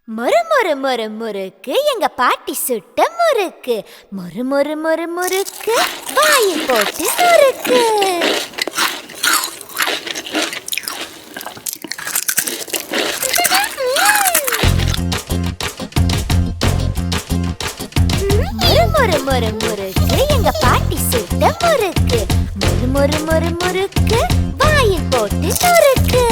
மொறு மொறு மொறு முறுக்கு எங்க பாட்டி சுட்ட முறுக்கு. மொறு மொறு மொறு முறுக்கு வாயில் போட்டு முறுக்கு. மொறு மொறு மொறு முறுக்கு எங்க பாட்டி சுட்ட முறுக்கு. மொறு மொறு மொறு முறுக்கு வாயில் போட்டு முறுக்கு.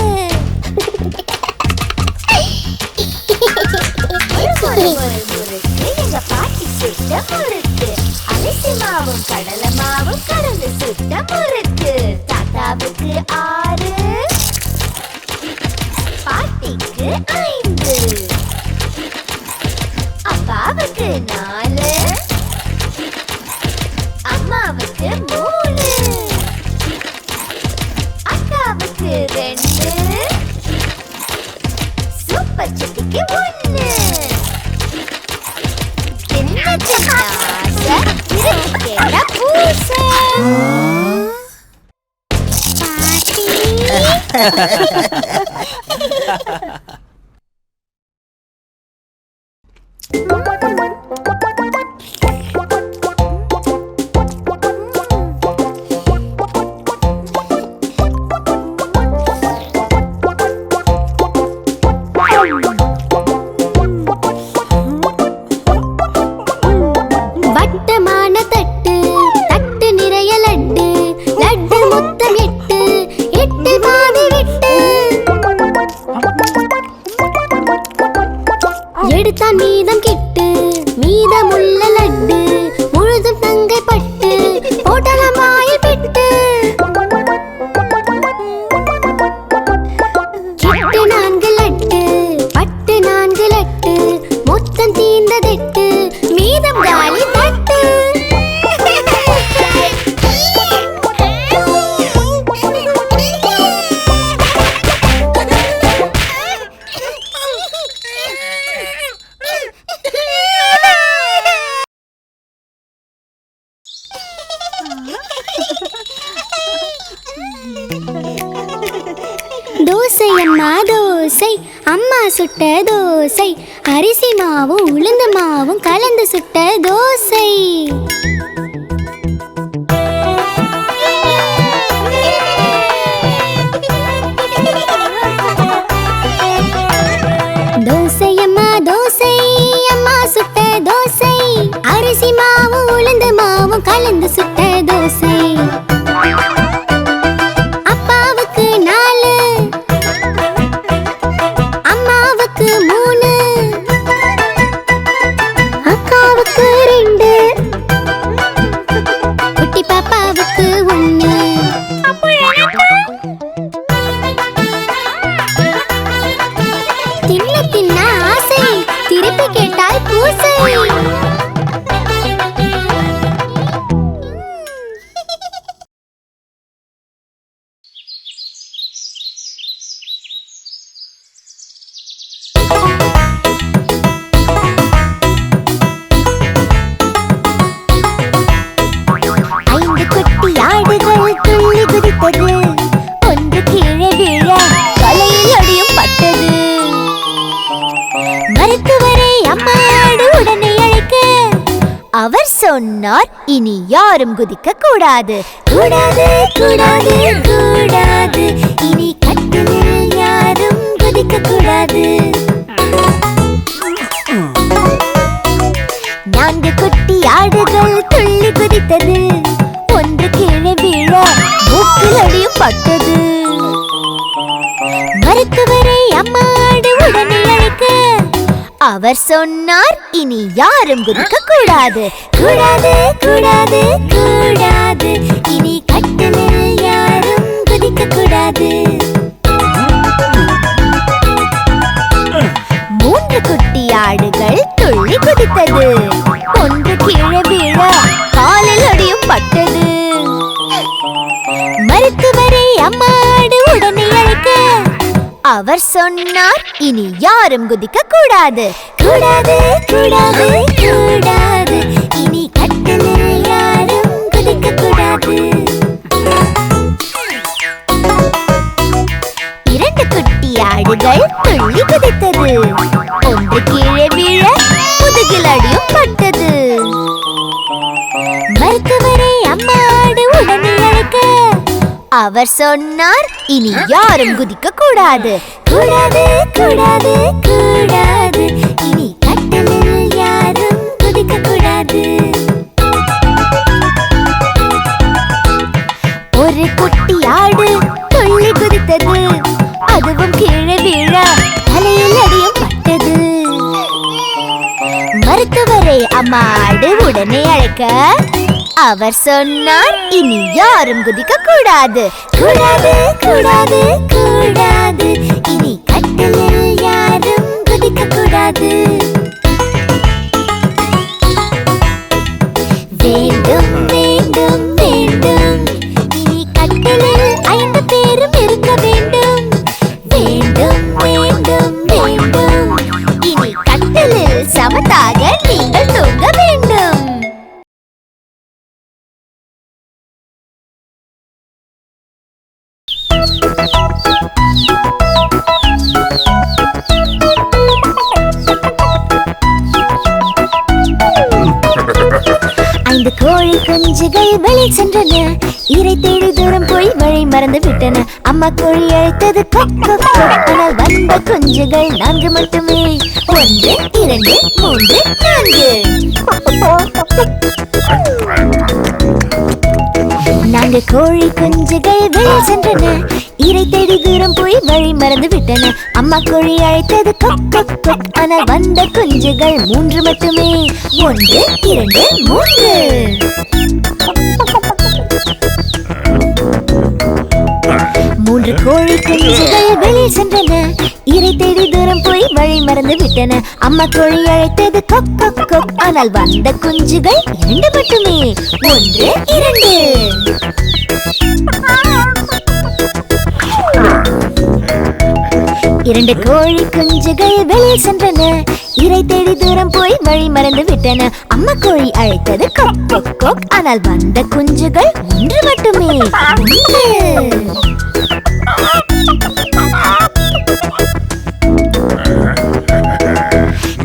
எங்க பாட்டி சுட்ட முறுக்கு. அரிசி மாவும் கடலை மாவும் கலந்து சுட்ட முறுக்கு. தாத்தாவுக்கு 6, பாட்டிக்கு 5, அப்பாவுக்கு 4, அம்மாவுக்கு 3, அக்காவுக்கு 2, சூப்பர் சிட்டிக்கு 1. எடுத்தான் மீதம் கிட்டு மீதமுள்ள லட்டு முழுதும் தங்கை பட்டு போட்டலாம் வாயில் பெட்டு. கிட்டு 4 லட்டு பட்டு 4 லட்டு மொத்தம் தீர்ந்ததெட்டு மீதம் காலி தட்டு. தோசை அம்மா தோசை அம்மா சுட்ட தோசை அரிசி மாவும் உளுந்து மாவும் கலந்து சுட்ட தோசை. தோசை அம்மா தோசை அம்மா சுட்ட தோசை அரிசி மாவும் உளுந்து மாவும் கலந்து சுட்ட தோசை. அப்பாவுக்கு 4, அம்மாவுக்கு 3, அக்காவுக்கு 2, குட்டி பாப்பாவுக்கு 1. தின்ன தின்ன ஆசை திருப்பி கேட்டால் பூசை. ஆடுகள் துள்ளி குதித்தது ஒன்று கீழே விழ தலையில் அடியும் பட்டது. மருத்துவரை அம்மாடு உடனே அழைக்க அவர் சொன்னார் இனி யாரும் குதிக்க கூடாது கூடாது கூடாது கூடாது இனி கட்டிலில் யாரும் குதிக்க கூடாது. 4 குட்டி ஆடுகள் துள்ளி குதித்தது ஒன்று கீழே விழ மூக்கில் அடியும் பட்டது. மருத்துவரை அம்மாடு உடனே அழைக்க அவர் சொன்னார் இனி யாரும் குதிக்க கூடாது கூடாது கூடாது கூடாது இனி கட்டிலில் யாரும் குதிக்க கூடாது. 3 குட்டி ஆடுகள் துள்ளி குதித்தது ஒன்று கீழே விழ காலில் அடியும் பட்டது. மருத்துவரை அம்மாடு உடனே அழைக்க அவர் சொன்னார் இனி யாரும் குதிக்க கூடாது கூடாது கூடாது கூடாது இனி கட்டிலில் யாரும் குதிக்க கூடாது. 2 குட்டி ஆடுகள் துள்ளி குதித்தது. ஒன்று கீழே வீழ முதுகில் அடியும் பட்டது. மருத்துவரை அம்மா ஆடு உடனே அழைக்க அவர் சொன்னார், இனி யாரும் குதிக்க கூடாது. கூடாது கூடாது கூடாது, இனி கட்டிலில் யாரும் குதிக்க கூடாது. ஒரு குட்டி ஆடு துள்ளி குதித்தது. அதுவும் கீழே வீழ தலையில் அடியும் பட்டது. மருத்துவரை அம்மா ஆடு உடனே அழைக்க அவர் சொன்னார், இனி யாரும் குதிக்க கூடாது. கூடாது கூடாது கூடாது, இனி கட்டிலில் யாரும் குதிக்க கூடாது. வேண்டும் வேண்டும் வேண்டும், இனி கட்டிலில் 5 பேரும் இருக்க வேண்டும். வேண்டும் வேண்டும் வேண்டும், இனி கட்டிலில் சமத்தாக நீங்கள் தூங்க வேண்டும். ஐந்து கோழி குஞ்சுகள் வெளி சென்றன. இரை தேடி தூரம் போய் வழி மறந்து விட்டன. அம்மா கோழி அழைத்தது கொக் கொக் கொக். ஆனால் வந்த குஞ்சுகள் 4 மட்டுமே. 1 2 3 4 கோழி குஞ்சுகள் வெளி சென்றன. இரை தேடி தூரம் போய் வழி மறந்து விட்டன. அம்மா கோழி அழைத்தது கொக் கொக் கொக். ஆனால் வந்த குஞ்சுகள் 3 மட்டுமே. 1 2 3 3 கோழி குஞ்சுகள் வெளி சென்றன. இரை தேடி தூரம் போய் வழி மறந்து விட்டன. அம்மா கோழி அழைத்தது கொக் கொக் கொக். ஆனால் வந்த குஞ்சுகள் 2 மட்டுமே. 1 2 2 கோழி குஞ்சுகள் வெளியே சென்றன. இரை தேடி தூரம் போய் வழி மறந்து விட்டன. அம்மா கோழி அழைத்தது கொக் கொக் கொக். ஆனால் வந்த குஞ்சுகள் 1 மட்டுமே. 1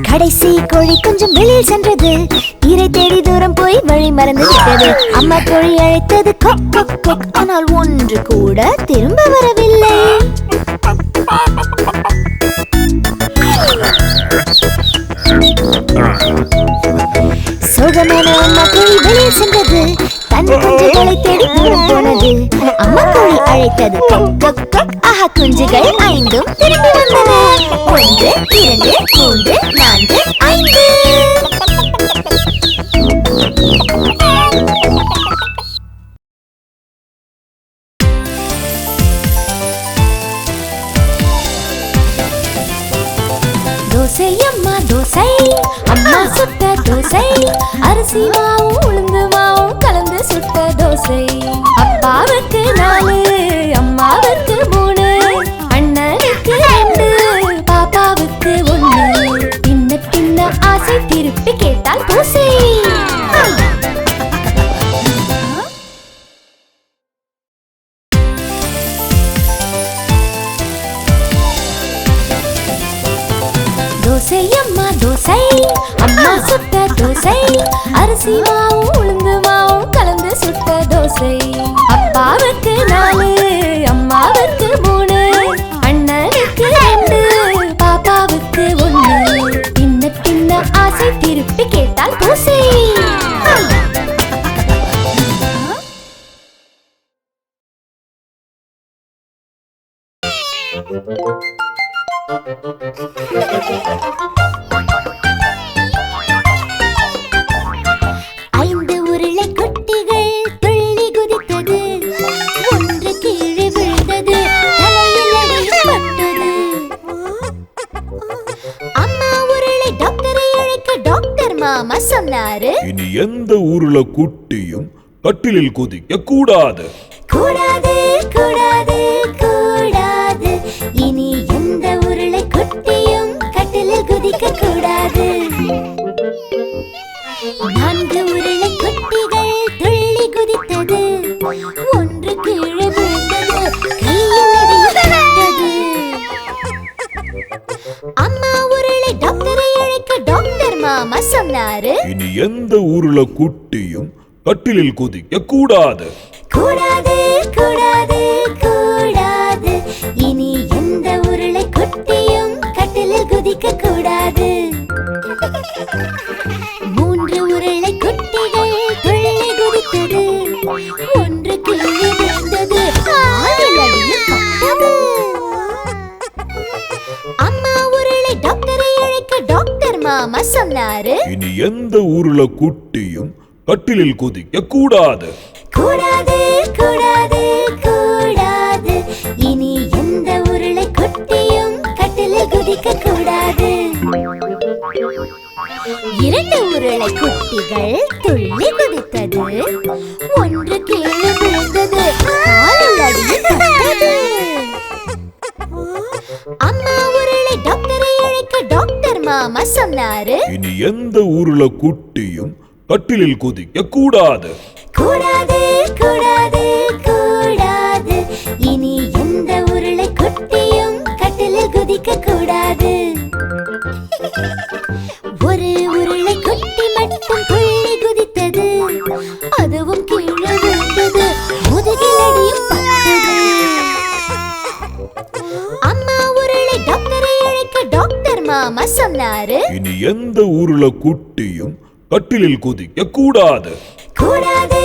கடைசி கோழி கொஞ்சம் வெளியில் சென்றது. இரை தேடி தூரம் போய் வழி மறந்து விட்டது. அம்மா கோழி அழைத்தது கொக் கொக் கொக். ஆனால் 1 கூட திரும்ப வரவில்லை. சோகமான அம்மா கோழி வெளியே சென்றது. தன் குஞ்சுகளை தேடி தூரம் போனது. அம்மா கோழி அழைத்தது கொக் கொக் கொக். ஆஹா, குஞ்சுகள் 5ம் திரும்பி வந்தன. 1 2 3 4 5. தோசை அம்மா தோசை, அம்மா சுட்ட தோசை. அரிசி மாவும் உளுந்து மாவும் கலந்து சுட்ட தோசை. அப்பாவுக்கு 4, அம்மாவுக்கு 3, அண்ணனுக்கு 2, பாப்பாவுக்கு 1. பின்ன பின்ன ஆசை திருப்பி கேட்டால் தோசை. தோசை அம்மா தோசை, அம்மா சுட்ட தோசை. அரிசி மாவும் உளுந்து மாவும் கலந்து சுட்ட தோசை. அப்பாவுக்கு 4, அம்மாவுக்கு 3, அண்ணனுக்கு 2, பாப்பாவுக்கு 1. பின்ன பின்ன ஆசை திருப்பி கேட்டால் தோசை. ஐந்து உருளை குட்டிகள் துள்ளி குதித்தது. 1 கீழே விழுந்தது. தலையில் அடிபட்டது. அம்மா உருளை டாக்டரை அழைக்க டாக்டர் மாமா சொன்னாரு, இனி எந்த உருளை குட்டியும் கட்டிலில் குதிக்க கூடாது. கூடாது கூடாது கூடாது, இனி எந்த உருளை குட்டியும் கட்டிலில் குதிக்க கூடாது. 4 உருளை குட்டிகள் துள்ளி குதித்தது. 1 கீழே விழுந்தது. கையில் அடிபட்டது. எந்த உருளை குட்டியும் கட்டிலில் குதிக்க கூடாது. கூடாது கூடாது கூடாது. இனி எந்த உருளை குட்டியும் கட்டிலில் குதிக்க கூடாது. 3 உருளை குட்டிகள் துள்ளி குதித்தது. ஒன்று கீழே விழுந்தது. காலில் அடியில் பட்டது. அம்மா உருளை டாக்டரை அழைக்க டாக்டர் மாமா சொன்னாரு, இனி எந்த உருளை குட்டியும் கட்டிலில் குதிக்க கூடாது. கூடாது கூடாது கூடாது. இனி எந்த உருளை குட்டியும் கட்டிலில் குதிக்க கூடாது. 2 உருளை குட்டிகள் துள்ளி குதித்தது. ஒன்று கீழே விழுந்தது. காலில் அடியில் பட்டது. அம்மா உருளை டாக்டரை அழைக்க டாக்டர் மாமா சொன்னாரு, இனி எந்த உருளை குட்டியும் கட்டிலில் குதிக்க கூடாது. கூடாது கூடாது கூடாது. இனி எந்த உருளை குட்டியும் கட்டிலில் குதிக்க கூடாது. ஒரு உருளை குட்டி மட்டும் துள்ளி குதித்தது. அதுவும் கீழே விழுந்தது. முதுகில் அடியும் பட்டது. அம்மா உருளை டாக்டரை அழைக்க டாக்டர் மாமா சொன்னாரு, இனி எந்த உருளை குட்டியும் கட்டிலில் குதிக்க கூடாது. கூடாது